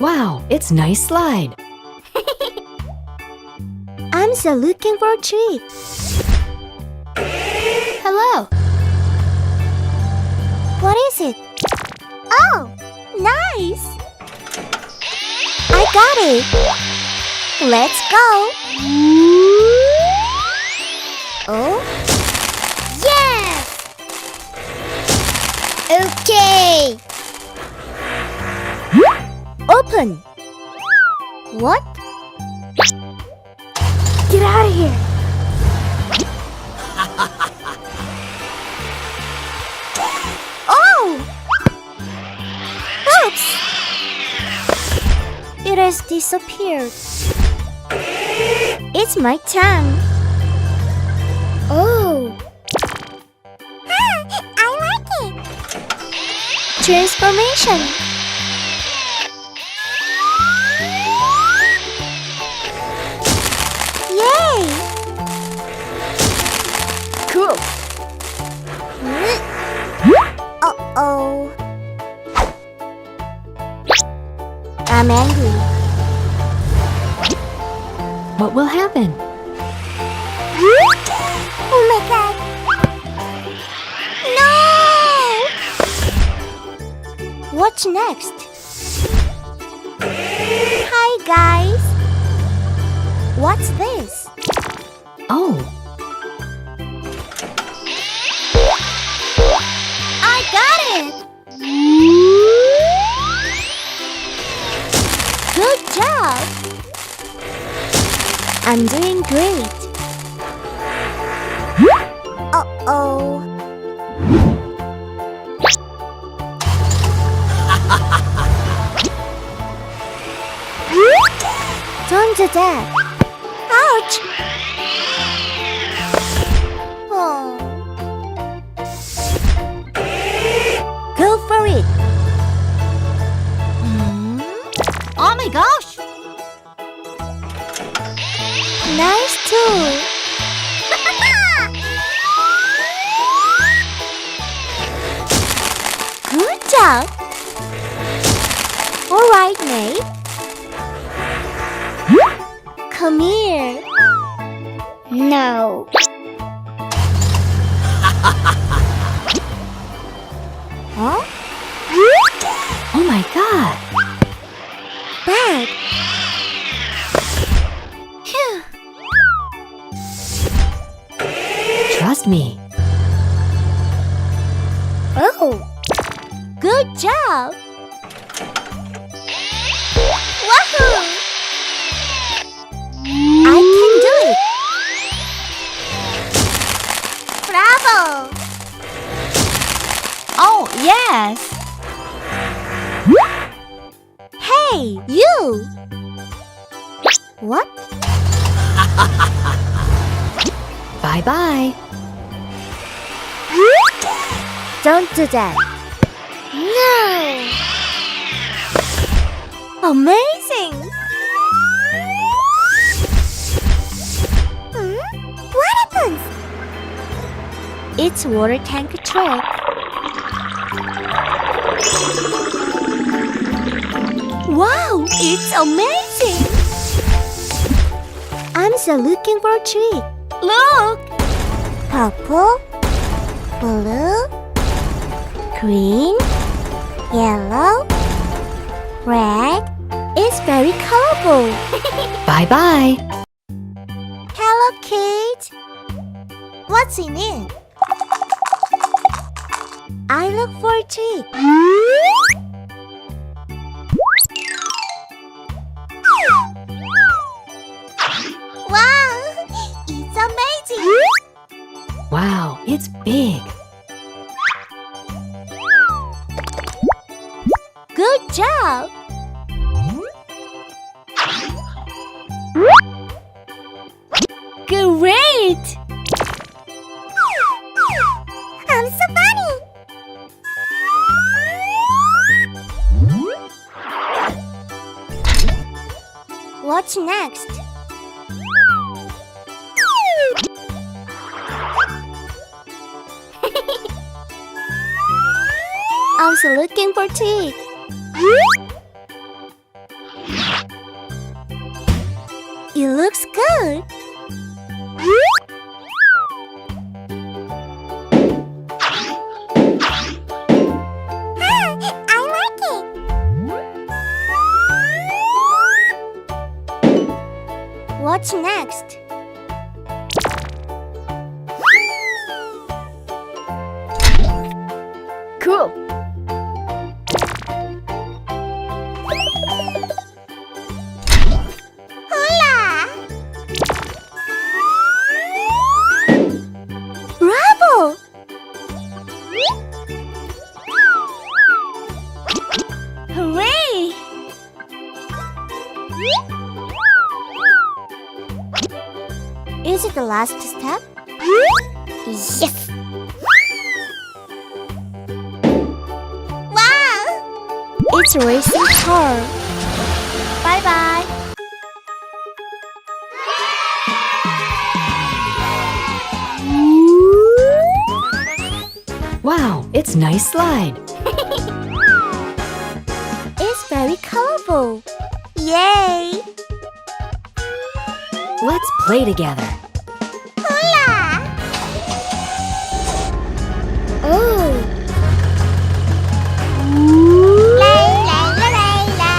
Wow, it's nice slide. I'm so looking for a treat. Hello. What is it? Oh, nice. I got it. Let's go. Oh, yes. Okay. Open. What? Get out of here. Oh! Oops! It has disappeared. It's my turn. Oh! I like it. Transformation. Yay! Cool. Uh-oh. I'm angry. What will happen? Oh my god. No! What's next? Hi guys. What's this? Oh, I got it! Good job! I'm doing great. Uh-oh. Don't do that. Ouch! Oh. Go for it. Oh my gosh! Nice tool. Good job. All right, mate. Come here. No. Huh? oh my God. Bad. Phew. Trust me. Oh. Good job. Wahoo! I can do it. Bravo! Oh, yes. Hey, you! What? Bye-bye. Don't do that. No! Amazing! What happens? It's water tank trick. Wow, it's amazing! I'm so looking for a treat. Look! Purple, blue, green, yellow, red. It's very colorful. Bye-bye. Hello, kids. What's in it? I look for a treat. Wow, it's amazing. Wow, it's big. Good job. Great. I'm so funny. What's next? I'm so looking for teeth. Looks good. I like it. What's next? Cool. Hola! Bravo! Hooray! Is it the last step? Yes! Wow! It's a racing car. Bye-bye. Wow, it's nice slide. It's very colorful. Yay! Let's play together. Hola! Oh! La la la la la.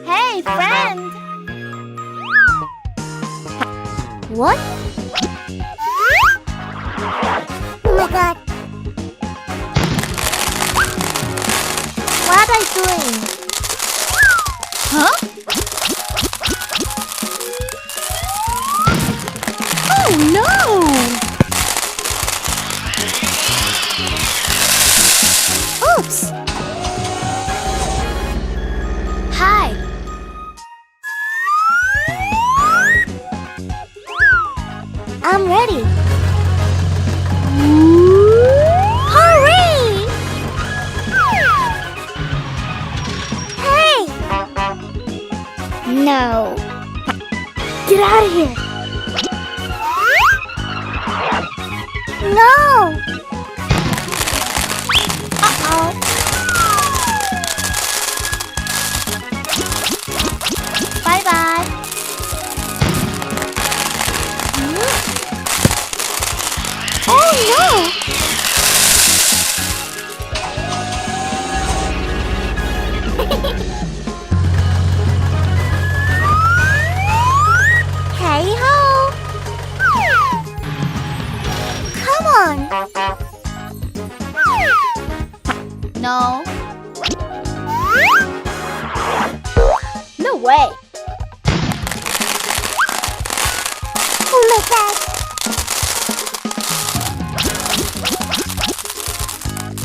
Hey, friend! What? Oh my god! What are you doing? Huh? Oh no! Oops! Hi! I'm ready! Hurry! Hey! No! Get out of here! No! Uh-oh! Bye-bye! Oh no! Hey ho! Come on! No. No way! Oh my god!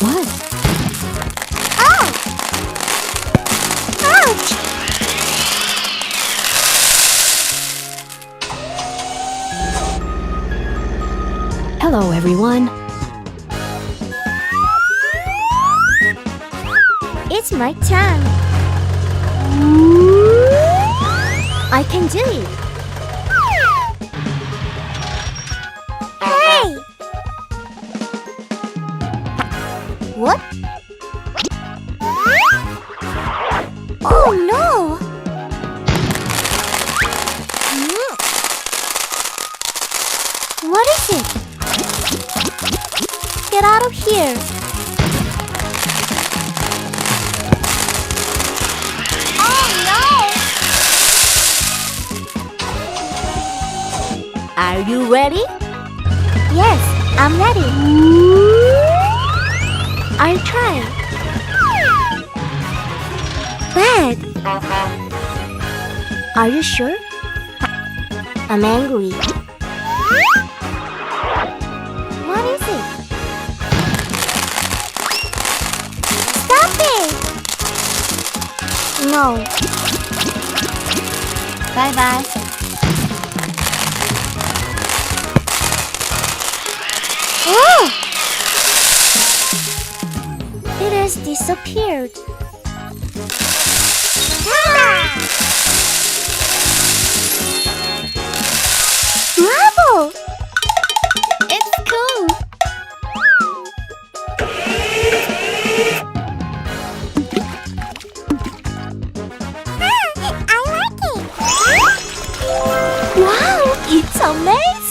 What? Oh! Ouch! Hello, everyone. It's my turn. I can do it. Hey! What? Oh no! What is it? Get out of here! Oh no! Are you ready? Yes, I'm ready. I'll try. Bad. Are you sure? I'm angry. What is it? Stop it! No. Bye-bye. Oh! It has disappeared. Bravo! It's cool. amazing!